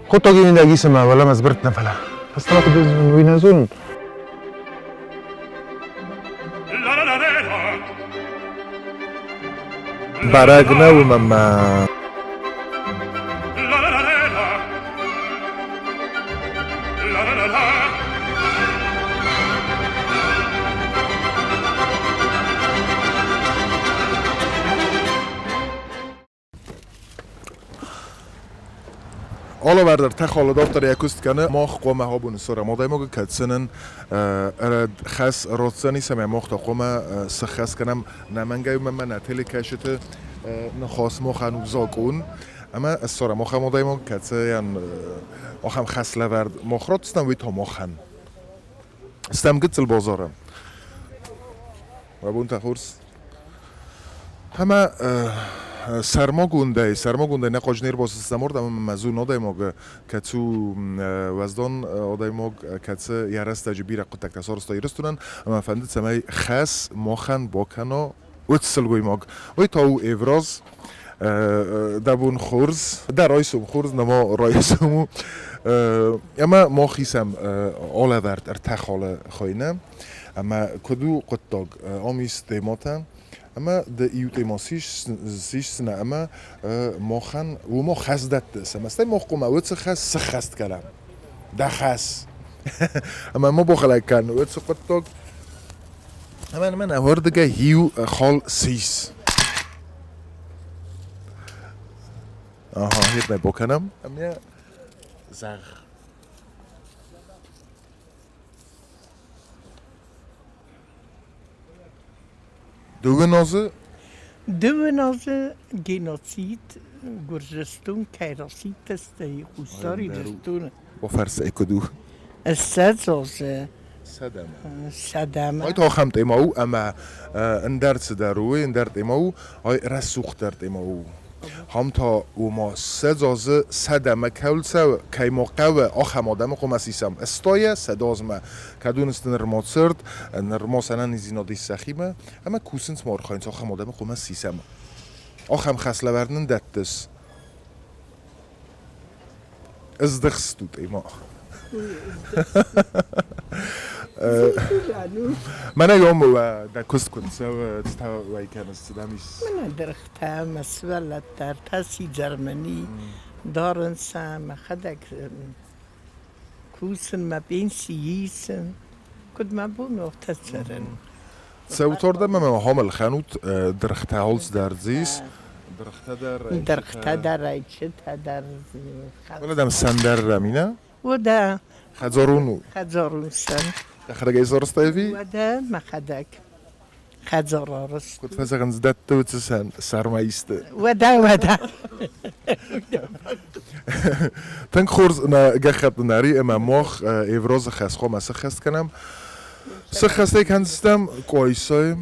خود تا گیمین دگیسم ولم از برت نفله هست ما خود وینزون برگ نوم ما Alla verder تخال دفتر یکوست کنه ماخ قومه ها بون سر ما دایما که کتسنن خاص راتسانی سمع ماخ تا قومه سخاص کنم نمنگه من نتیلی کشته نخواست ماخ هنو زاگون اما السر ماخ ما دایما کتسه یان ماخم خاص لورد ماخ رات استم ویت ماخن استم قتل بازارم و بون تخورس همه سرما گونده نقاش نیر باز استمرد اما مزون نادای ماگ کتو وزدان آدای ماگ کتسه یارست جبیر قطع کسار استایرستونن اما فندت سمای خاص ماخن باکنا وتصل گوی ماگ وی تاو افراز دبون خورز در رایسوم خورز نما رایسومو اما ما خیسم آله ورد ارتخ آله خواینم اما کدو قطاق آمیس دیماتم اما د ایو تیماسیش سنه اما ماخن و ما خزدت دستم است ما قوم اوت خس خست کلم ده خس اما ما بخلا کن اوت سقطک اما من اوردگه هیو خال سیس آها هیت می بکنم اما زغ دوغنازه دوغنازه گناسید گرجستون کیراسید است خوستاری رستون با فرس اکدو سزازه صدمه های تا خمت ایماو اما اندرد سداروی اندرد ایماو های رسوخ درد ایماو هم تا و ما سزازه صدمه کولسه که ما قوه آخم آدم قوم سیسم استایه صدازمه کدونست نرمات سرد نرما سنن نیزینا دی سخیمه اما کوسنس مار خواهینس آخم آدم قوم سیسم آخم خسله وردن دتس از دخستود ایما من یوم و دکست کنسه و تا وای کنست دمیس من درخته مسئله در تاسی جرمنی دارن سام خدک کوسن ما بین سییسن کد ما بونو تسرن سوتورده ما حامل خانوت درخته هالز در زیس درخته در رایچه در ولی دم سندر رمینه و ده خزارونو سن خدای زارستایفی و ده مخدک خزارارست کد فزگن زدت تو تسن سرمایسته و ده تنگ خورز نا گخت ناری اما ماخ افراز خس خو مس خست کنم سخسته کنستم کویسای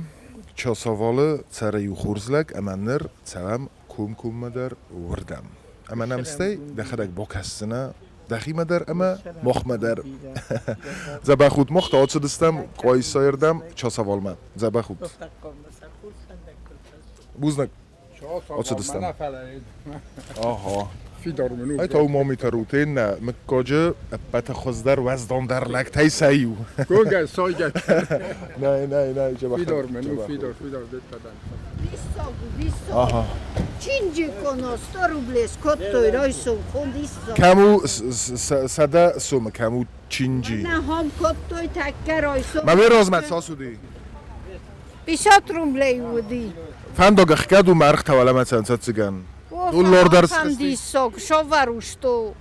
چاسواله سر یو خورزلک اما نر سلام کوم مدر وردم اما نمسته دخلك بوکستنا دخی مدر اما مخ مدر زبا خود مخ تا آتش دستم کویسای ردم چاسوال من زبا خود بوزنک آتش دستم آها ای تا او ما میتروتین مکاجه بات خزدر وزدان در لک تای سایو گوگل سایگه نه جبا فیدار منو فیدار آها چینجی کنو 100 روبلس کت توی رایسو خوندیستا کمو سده سوم کمو چینجی نه هم کت توی تکه رایسو ما به رازمت ساسودی 20 روبلی بودی فندق اخکدو مرخ تولا مثلا ساتسگن دلار درس خندیستا شاوروشتو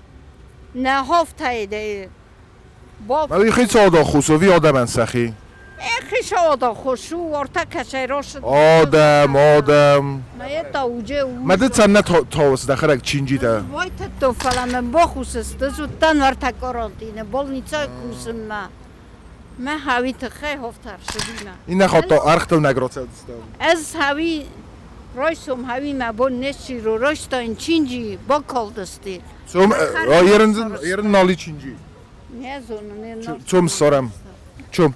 نه هفت ایده ما خیلی ساده خوشوی آدم سخی اخی شادا خوشو ورتا کشی راش آدم مایه تا اوجه مده تنه تاوس دخلک چینجی تا وای تو فلم بخوسست زودتن ورتا کارانتینه بالنیچا کوسم ما هاوی تخی هفتر شدیم این نخواد تا ارخ تو نگرات از هاوی رایسوم هاوی ما بون نشی رو رایستا این چینجی با کالدستی سوم یرن نالی چینجی نه زونم چوم سارم چوم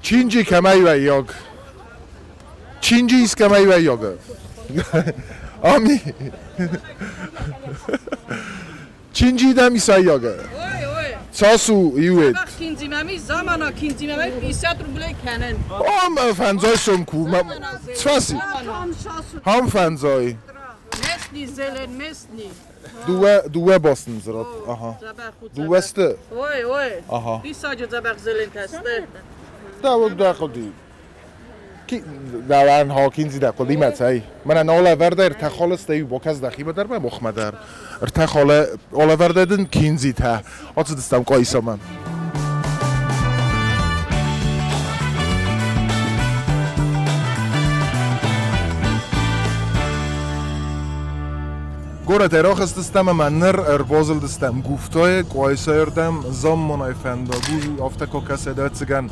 چینجی کمای و یاگ چینجی است کمای و یاگ آمی چینجی دمی سایاگه ساسو یوید Kinzimami zamana kinzimami 50 ruble kennen. آم فنزای سمکو چفاسی هم فنزای Mesni zelen mesni. دوه باستن زراد آها Zabach gut. دوه استه Oi, oi. آها Die sagt jetzt zabach zelen teste. داو داخلی کی داوان ها کینزی داخلی متای من نالا ورده ارتخالس تایی با کس دخی بدر من مخمدر ارتخال اولا ورده دن کینزی تا آتو دستم قایسا من گوره تراخ استستم من نر بازل دستم گفتای قایسا اردم زمان فنداگو آفتا که کسی دادسگن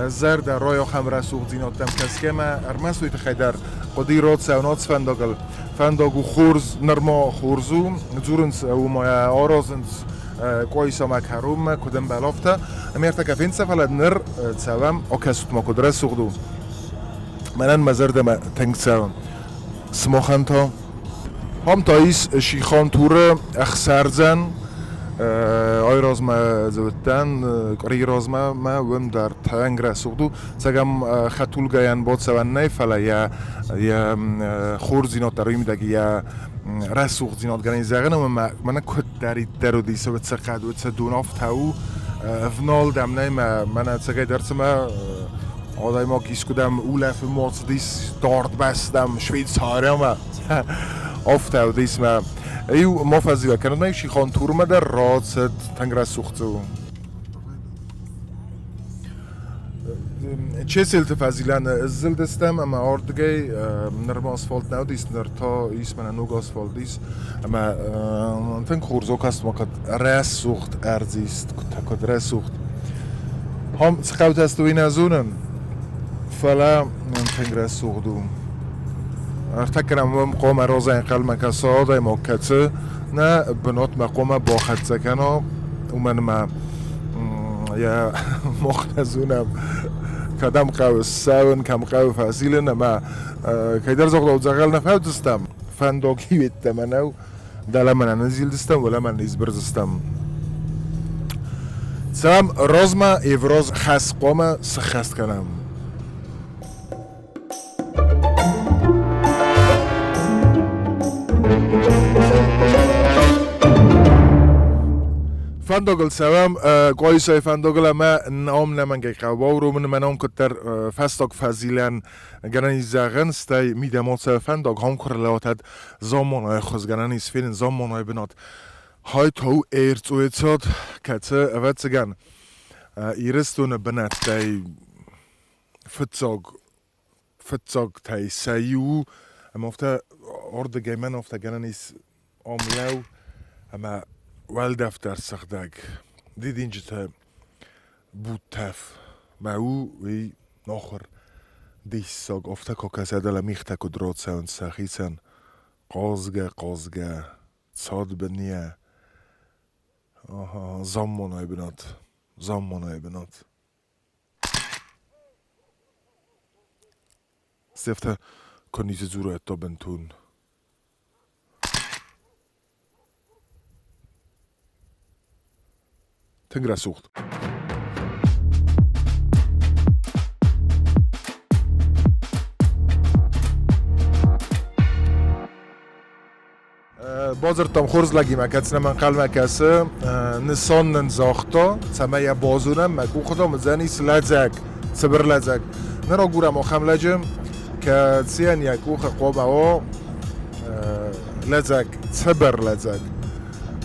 زرد رای خم رسوق زیناتم کس که ما ارمسوی تخیدر قدی راد سونات فنداگو خورز نرما خورزو زورنس و ما آرازنس قایسا مکروم کدم بلافتا امیرتا کفین سفلد نر تسوام آکسوت ما کد رسوق دو منن مزردم تنگ سوام سماخن تا هم تاییس شیخان توره اخسرزن آی رازما زودتن قری رازما ما وم در تنگ رسوقدو سگم خطول گیان بود سوان نیفله یا خور زینات داریم دگی یا رسوق زینات گرین زغن من کد داری درو دیسه بتس قد بتس دوناف تاو فنال دم نیم من سگای درس ما آدای ما کیس کدم اولف موت دیس دارد بستم شویتساری ما آفتاو دیس ما ایو مفازیه کنم نیشی خان تور ما در راد سد تنگ رسوختو چه سلت فازیلان زل دستم اما آردگی نرم آسفالت نو دیست نر تا ایس من نوگ آسفالت دیست اما تنگ خورزو کست ما کد رسوخت ارزیست کد رسوخت هم سخوت است و این ازونن فلا تنگ رسوختو ارتكرم قوم روزين قلم كساد ما كتة نا بنات مقوم باخد سكنا ومن ما يا مخنزونم كدم قو ساون كم قو فاسيلنا ما كيدر زغل زغل نفهم دستم فندوقي بيتمنو ده لما ننزل دستم ولا من نزبر دستم سلام رازما افراز خاص قوم سخست کنم فندقل سوام قایسای فندقل ما نام نمانگه قواه رو من نام کتر فستاق فضیلن گرانی زغن ستی میدمات فندق هم کرلاتد زمان های خوزگرانی سفیرین زمان های بنات های تاو ایرت و ایتاد کته اوت سگن ایرستون بنات تای فتساق تای سیو اما افتا ارد گیمن افتا گرانیس آملاو اما والدفتر سخدگ دیدین جتا بود تف ما او وی ناخر دیس ساگ افتا که کسی دل میخته که درات سون سخیسن قازگه صاد بنیه زمان های بنات سفته کنیز زور اتا بنتون تنگ رسوخت بازر تام خورز لگی مکتسن من قلم کسه نسان نزاختا سمه بازونم مکو خدا مزنیس لزگ سبر لزگ نرا گورم آخم لجم که سیان یکو خقوب او لزگ سبر لزگ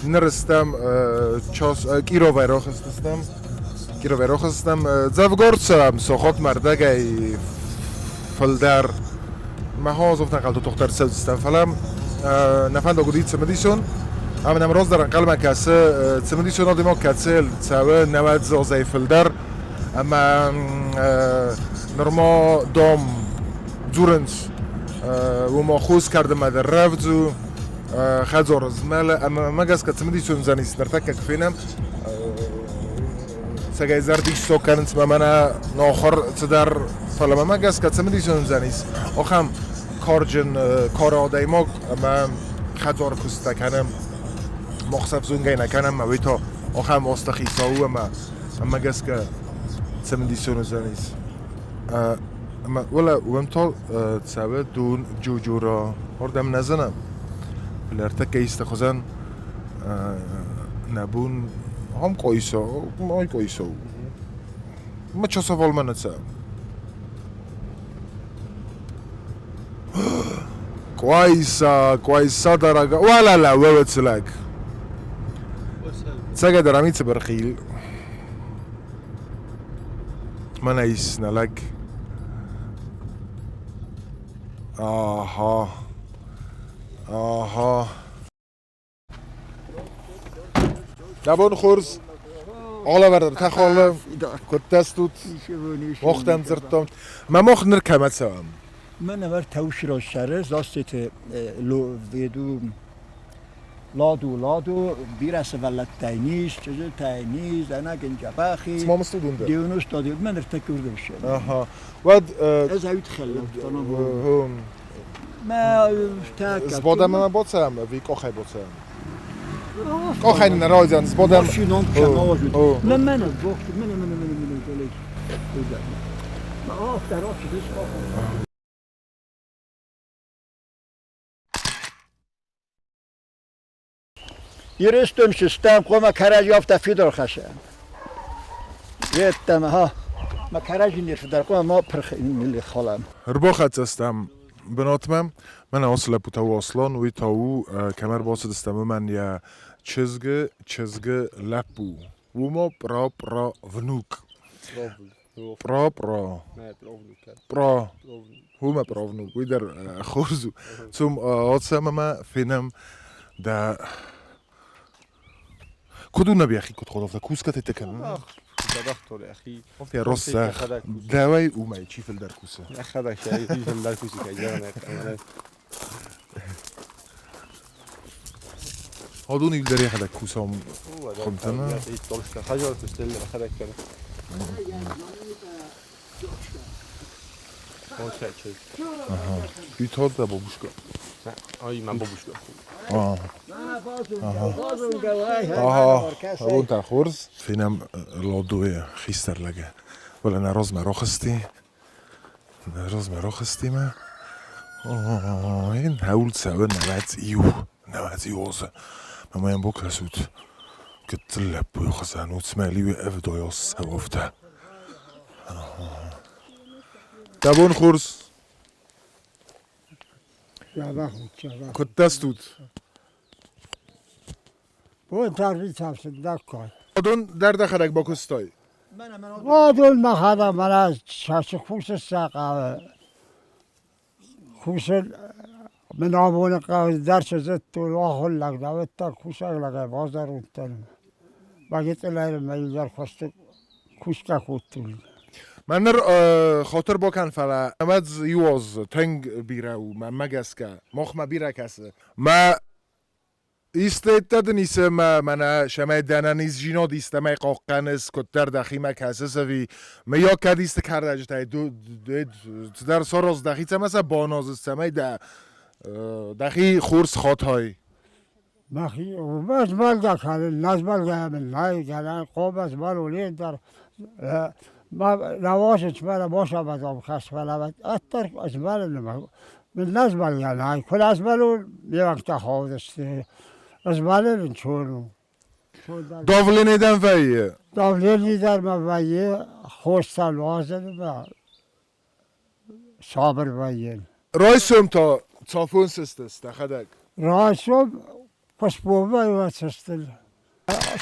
نرستم کیرو ویراخ استم زفگارد سرم ساخات مردگی فلدر محاز افتن قلتو تختر سوز استم فلم نفند آگودید سمدیشون اما نمراز در قلم کسه سمدیشون آدم ها کتسل سوه نوید زازه فلدر اما نرما دام زورنس و ما خوز کردم در رفت خزار زمال اما مگس که سمدیشون زنیست در تک کفینم سگای زردیش سوکنت ما من ناخر صدر فلما مگس که سمدیشون زنیست آخم کارجن کار آدای ما من خطار کسته کنم مخصف زونگی نکنم اوی تا آخر ماستا خیساو اما گس که سمندیسیون زنیز ولا وم تا تسابه دون جوجورا هردم نزنم بلرته که ایست خوزن نبون هم قایسا مای قایسا ما چه سوال من نتسام كويسة درجة ولا لا ووت لك تساقى دراميت برخيل ما نايسنا لك آها دابون خورز ağla verdim tek oğlum kutestut وقتم زرتم ما مخ نركمت سوام من اول توش را شره زاستت لو ویدو لادو بیرس ولد تاینیز چیزی تاینیز انا گنجا باخی اسمه مستودونده دیونوش دادی من ارتکورده بشه آها ود از هاوی تخلم هم ما تاکا زبادم من باتم وی کوخای باتم کوخای نرایزن زبادم ماشینم کما وجود من وقت من گلی ما آفتر آفی دیش آفر Yürüstüm sistem koma karaj yafta fidor khashan. Yettem ha. Ma karaj nir fidor koma ma perkh milli khalam. رباخت استم بناتمم من اصلا بوتاو اصلان وی تاو کمر باسد استم من یا چزگ لپو و ما برا ونوک برا هما برا ونوک وی در خورزو ثم آتسم ما فینم دا کدو نبی اخی کد خدا کوس کت تکن دكتور يا اخي يا رصخ دواي وما يشيف الدركوسه اخذك شيء في الدركوسي كجانا هادون يقدر ياخذ كوسهم خمتنا حاجه تستل اخذك كده يتهاد ده بابوشكا اي من بابوشكا هون تا خورز فينم لادوية خيستر لگه ولا نراز مراخستي ما این هول سوى نوات يوزا ما ين بوك رسوت كتلب ويخزانو تسمالي ويأفدو يوس هوفتا تابون خورز كتستوت Bu tarih tavsiyede koy. Adon derde xarek bakustay. Adol mahada bana şaşı khusus saqa. Khusus من آمون قاعد درس زد تو راه لگ دعوت تا خوشا لگه بازار اونتن. باید الهی میلیار خواست خوشکا خودتون. من خاطر بکن فلا امد یواز تنگ بیره و من مگس که مخ ما بیره کسه ما ایستاد نیسه من شما دنانیز جینا دیسته می قاقنس کتر دخی ما کسه سوی ما یا کدیست کرده جتای در سراز دخی چه مثلا باناز سمی دخی خورس خاطهای مخی بس بالگا کردن نزبال گردن نای کردن خوب از بالولی در ما نواشت برا باشه بدم خش برا اتر از بال نم من نزبال گردن کل از بالو یه وقت خواهدسته از بالن چونو داولی نیدن ویه داولی نیدن ما ویه خوش سلوازه با صابر ویه رایسم تا تافون سستست خدک رایسم پس بوبه و سستل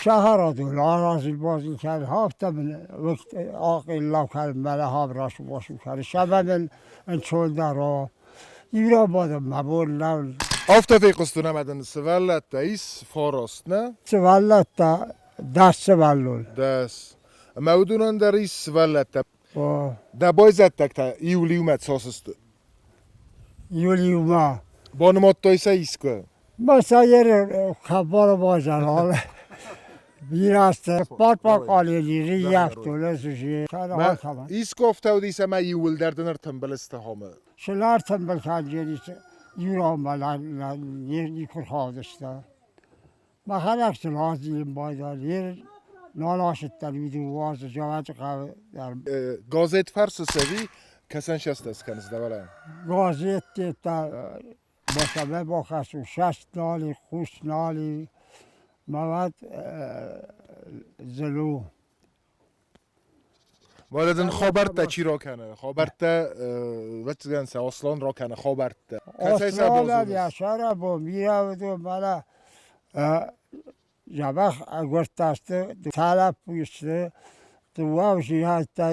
شهر دول آرازی بازی کرد هفته من وقت آقای الله کرد مله ها براشو باشو کرد شبه من چون در را ایرا بادم مبور نول آفتا فی قصدونه مدن سوالت دایس فاراست نه؟ سوالت تا دست سوالول دست مودونان در ایس سوالت دا بایزت تک تا ایولی اومد ساسست یولیوما بانمات دایسه ایس که مسایر خبار بازن حالا بیراسته پاک آلیدی ریاک دوله سوشی ایس گفته و دیسه ما ایول دردنر تنبلسته همه Şeyler tembel kanceri yürüyorlar, yerini kurhadısta. Bakarak lazım bayda yer nalaşetler video varsa cevap kahve gazet farsı sevi kesen şestes keniz de valla. gazette ta başa ve bakasu şast nali, kuş nali, mavat zelu. والدن خبرت چی را کنه خبرت وقتی سه اصلان را کنه خبرت Osmanlı yaşara bu miradı bana Jabak agostastı talep buyurdu. Duvar hatta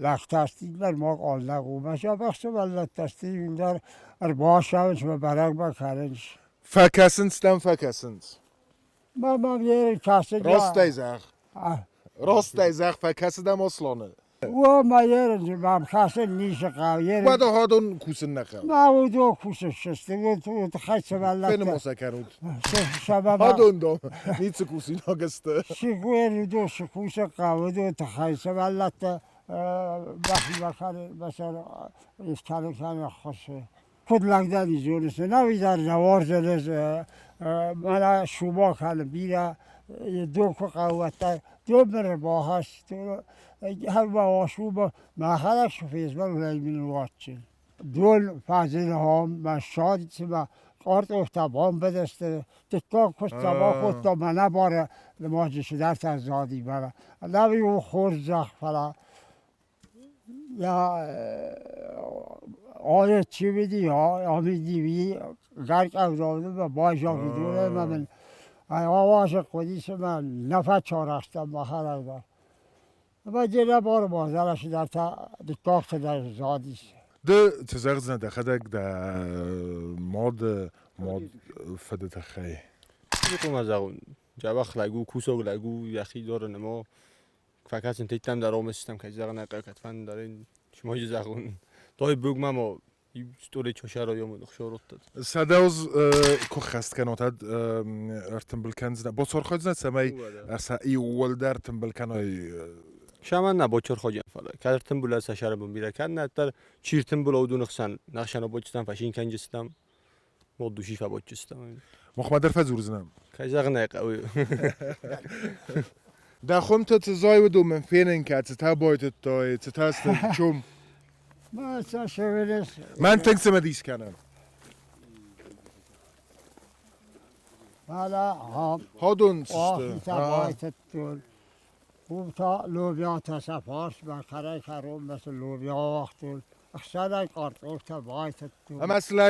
laktastiler mak Allah bu. Jabak söyle tasdiler başavç ve barak bakarız. فکسنس دم فکسنس Mama bir kase راست ایزخ راست ایزخ فکس دم اصلانه O mayerin mam kase nişe kaviyer. و ده هادون کوسن نخم Ma o do kusuştu. O khayse vallahi. فین مسکرود Şababa. هادون دم نیت کوسین آگسته Sigueri do sikusa kavdu ta khayse vallahi. Bakın bakalım mesela iskale kana khoşe. Kudlagdan izolesi. Ne vidar javarzeles. Bana şuba kalı bira دو قوته دو بر باهاش تو هر با شوب ما خلاص شوفیز ولی من واتشین دول فازل هم مشاد تبا قارت افتابان بدسته تکا کستابا خود تا منه باره لماجش در تزادی بره لبی او خورد زخ فلا یا آیه چی بدی یا آمیدی بی گرک اوزاده و باجا بدونه من آواز قدیس من نفت چارستم بخیر ایدار و دیگه بار بازارش در تا دکاخت در زادیش ده تزغزنا ده خدك ده ماد فدت خي میخوام از اون جواب لگو کوسوگ لگو یخی داره نما فکر تیتم در آمستم که زغن نقاط فن دارین شما یه زغون دای بگم ما story چوشارا یوم دخشورت داد. سداوز كخست كانت ارتم بالكنز با سرخوز نسمای اسا ای ولدر تم بالکنای شما نه با چور خواجم فلا. کارتم بولا سشار بم بیره کن نه تر چیرتم بولا ودون خسن نخشنا بچستم فشین کنجستم مودوشی فبچستم. مخمدر فزورزنم. که زغن نقاوی. دخوم تزای ودو من فینن که تتابایت تای تتاست چوم. ما شویلش من تنگسم دیس کنم. حالا هم هادون آخی سیسته. تبایت تول خوب تا لوبیا تا سفارش با کرای کروم مثل لوبیا وقتول اخشارای کارتوک تبایت تول اما اصلا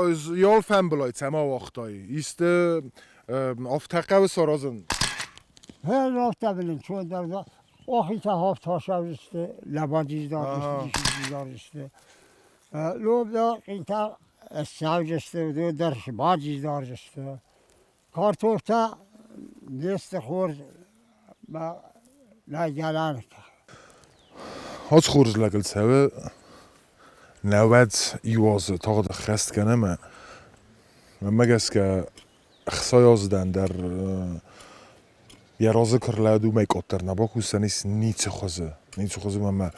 از یال فن بلاید سما وقتایی. ایست افتقه و سرازن. هر رفته بلین چون در آخی تا هفت هاشا رسته لباجیز دارسته لوبیا قیتا ساو جسته و دو درش باجیز دارسته کارتوک تا نیست خورد ما نگلان هاش خورز لگل سوه نواد یوازه تاقد خست کنه ما مگس که اخصای آزدن در یه رازه کرلادو میکوتر نباکو سنیس نیچه خوزه ما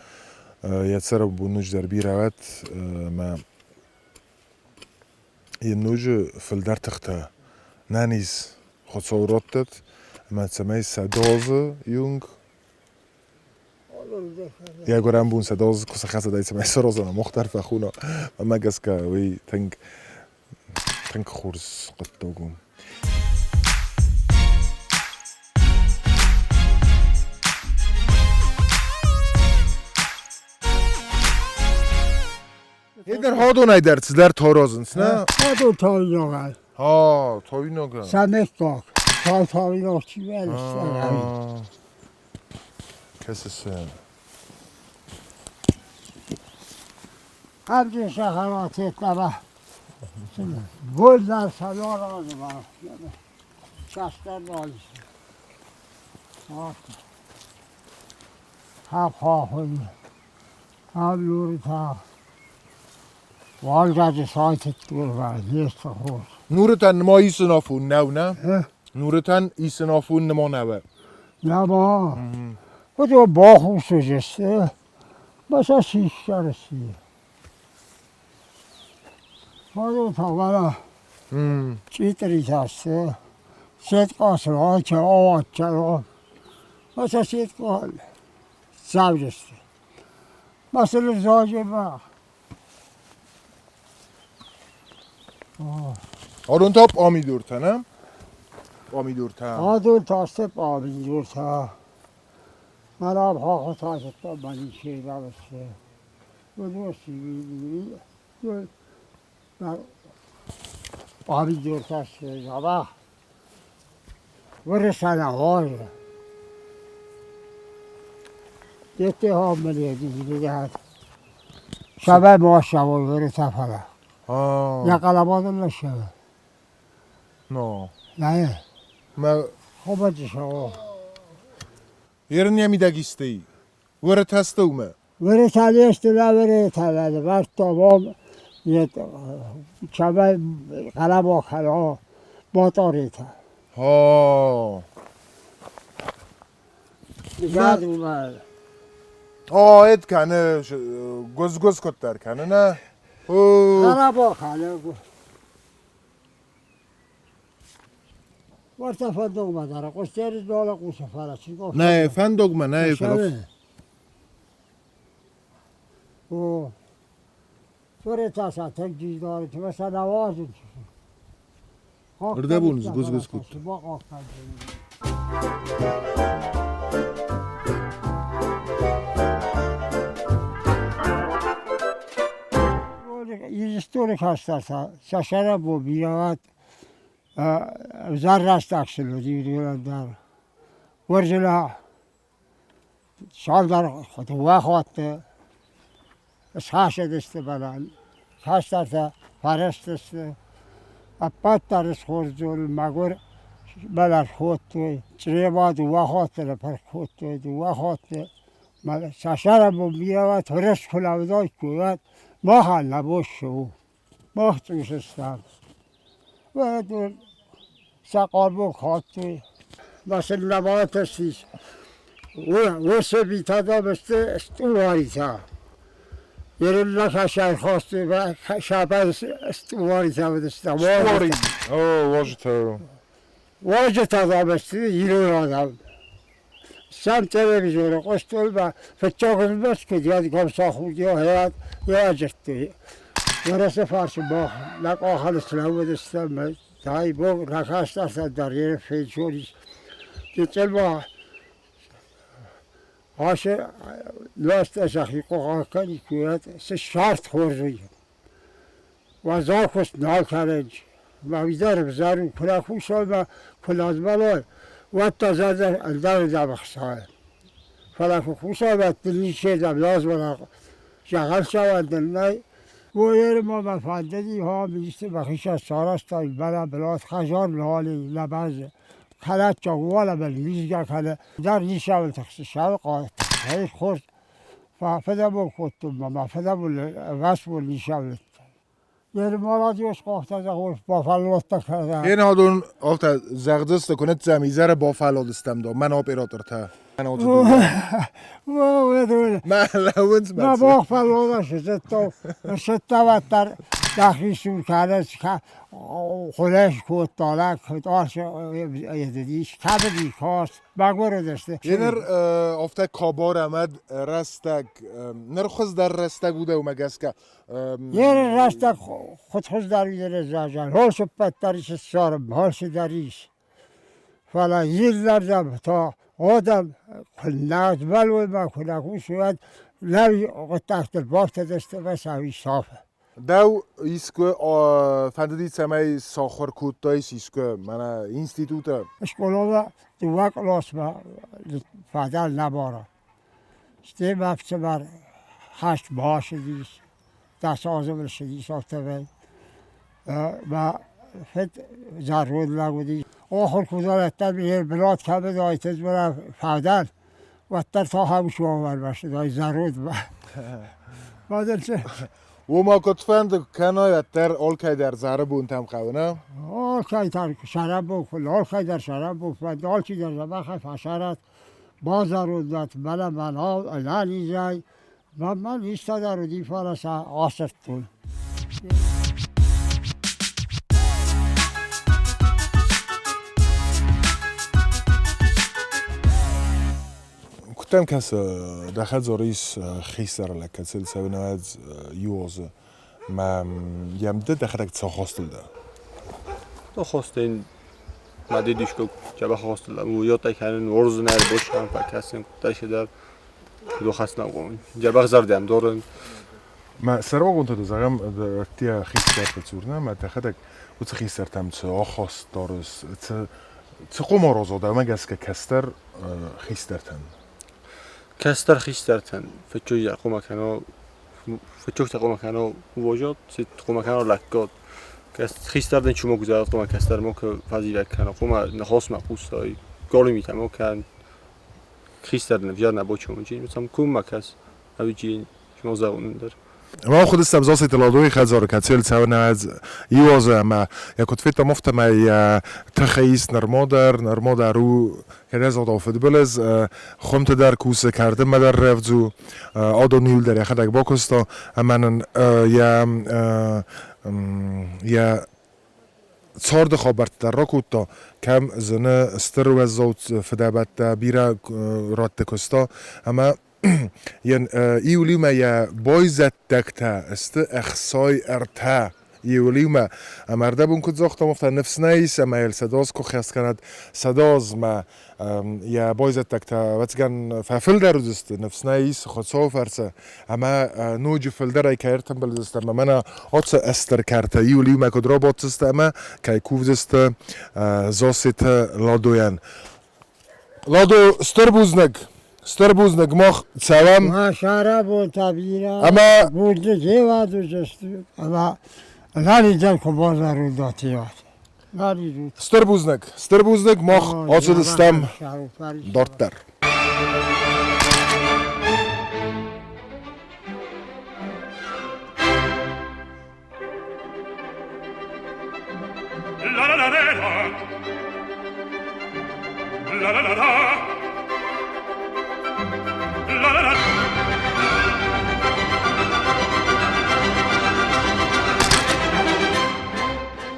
یه سر بونوج در بیروت ما یه نوج فلدر تخته نانیز خود صورتت ما تسميه سدازه یونگ یا گرم بون سداز کس خاصه دایت سمای سرازنا مختلف خونا ما جس که وی تنگ خورز قد دوگم ایدر هادو نیدرت در تارازنس نه؟ هادو تایی نگل ها تایی نگل سمک کاک تایی نگل چی بلشتن کسی سن همچین شخراتیت نبه گل در سلار آزه برد شستر نالیشه هم خواهی هم لوری تا والگاز سایتت دور برد نیست خورد نورتن ما ایسن آفون نه؟ نورتن ایسن آفون نما نوه نما خود با خوب سوزسته بسا سیشتر سیه خودت آمالا هم. چی تریت هسته سید قاسم ها که آواد چرا مثلا سید قال سبز است مثلا زاجه با Arun top amidurtanam. Amidurtam. آدول تاسته آبی جور تا مرا ها خطاست تا بانی شیرا بسته و دوستی بیدی آبی جور تاسته زبا ورسانه های دیته ها ملیدی دیگه شبه ما شبه وره تفره Ha. یا قلبات الله شبه No. نه Ma خوبه شبه yerin yemidagistei. Vore testaume. وره تلیست نه وره تلیست وقت تمام یه شبه قلب آخر ها با تاریتا Ha. یاد اومد Ha et kanı göz kotlar kanı ne? Oo. قلب آخر ورته فندق مداره قشتری دالا قوشه فرا چی گفت Ne fendogma ne شبه taraf. او وره تاسا تنجیز داره که مثلا نوازن Orada bulunuz, göz kut. با آخر İstори хастарса шашара бо биравад заррас таксило дивдуландар ورجلا شالدار خطوه خواهد خاشه دسته بلند خاستارتا پرست دسته اپات تارس خورزول مگر بلر خود توی چره با دوه خواهد پر خود توی دوه خواهد شاشره بو بیاوت هرش کلاودای کوید ما حال نباش شو ما توشستم و دول سقال بو خواهد توی مثل نبات استیش و سبی تادا بسته استواری تا یه لکه شهر خواسته و شبه استواری تا بدسته Story. Oo vajta. واجه تادا بسته ایرون آدم سم تلویزیون قشتول و فتاقز بس که دیاد کم ساخودی و حیات یا جسته ورسه فارش باخ لک آخر سلام بدستم تایی بوگ رکاست است در یه فیچوریش دیتل با هاشه لاست اشاقی قاقانی کویت سه شارت خورزوی و زاکست نال کرنج و ویدار بزارون کلا خوشال و کلا زبالای و تازه الدار دبخشای فلاک خوشال و دلیشه دبلاز ولا شغل شود دلنای و یه ما مفندی ها میسته بخیش از ساراست تا بلا بلاد خجار لالی لباز خلات جوالا باللیزگا خلا در نیشاول تخصیص شاول قاعد هی خورد فافده بو خودتون ما فده بو واسه بو نیشاول یه مالادیوش قاعد از خورد با فلوت کرده Yeni adun ofta zagdist kunet zamizare ba falodistem do. Men operator ta. Men otu. و دول Men lavens ما men. باخ فلوت شد و در داخلی شون کرده خودش کود دالک داشت یدیش کبدی خواست بگوره داشته Yener ofta kabar amad rastak. Nerkhos dar rastak bude u magaska. یه راست خود در بیاره زاجان هول شپت دریش سارم هولش دریش فلا یل دردم تا آدم کنات بلوی ما کناکو شود لوی تحت البافت دسته و سوی صافه Dav isko fandidi samay sakhar kuttais isko mana instituta. اشکالا دو کلاس با فدال نباره سته بافت بر هشت باش دیش دست آزم شدی ساخته بی و فت زرود لگودی آخر کدالت در بیه بلاد که به دایتز برای فدال و در تا هم شوامر باشه دای زرود با بعدن چه و ما کتفند کنایت در آلکای در زهره بون تم خوانه. آل که در شراب بکن آل که در شراب بکن آل که در زبخ فشارت با زرود داد بله من ها لالی جای و من ایستاده رو دیفارش آسد کن Tittam kas daxad zoris xisar la katsel savenad yoz ma yamde daxadak tsoxostilda. تو خواستین مدیدیش که جبه خواستلم و یا تکنن ورز نر باشم فکرسیم تاشه در دو خست نگم جبه زردم دارن ما سروا قنت دزاغم تیا خیستر بتورنا ما daxadak و چه خیسترتم چه آخاست دارس چه قمار آزاده ما گس که کستر خیسترتن. کستر خیسترتن فچوی قوم کنه فچوک تقوم کنه واجد ست قوم کنه لکات کست خیستردن شما گذارد قوم کستر ما که فضیلت کنه قوم نخواست مقصودی کاری میتونم ما کن خیستردن بیار نباچم چی مثلا کوم مکس اویجی شما زبون در ما خود استبزاس اطلاعاتی خزار کاتیل سوانه یوازه ما یکوت فیت مفت ما تخیس نرمادر رو که از آدم فوتبالز خمت در کوس کردم ما در رفزو آدونیل در یخدک باکستا امن یا صارد خبرت در راکوتا کم زنه استر و زوت فدابت بیرا رات کستا اما ين يوليما يا بايزت دكتا است اخصاي ارتا يوليما امرده بون كنت زاخته مفتا نفس نيس اما يل سداز كو خيست كانت سداز ما يا بايزت دكتا واتسگن ففلدر دست نفس نيس خود صافرسه اما نوجي فلدر اي كايرتن بلدست اما منا اتس استر كارتا يوليما كدرا باتست اما كاي كوفدست زاسيت لادوين لادو ستربوزنگ مخ سلام ما شراب و تبیرا اما بوده جیواد و جستو اما لاری جل که بازار رو داتیات لاری رو ستربوزنگ مخ آسودستم دارتر La la la la la la la la la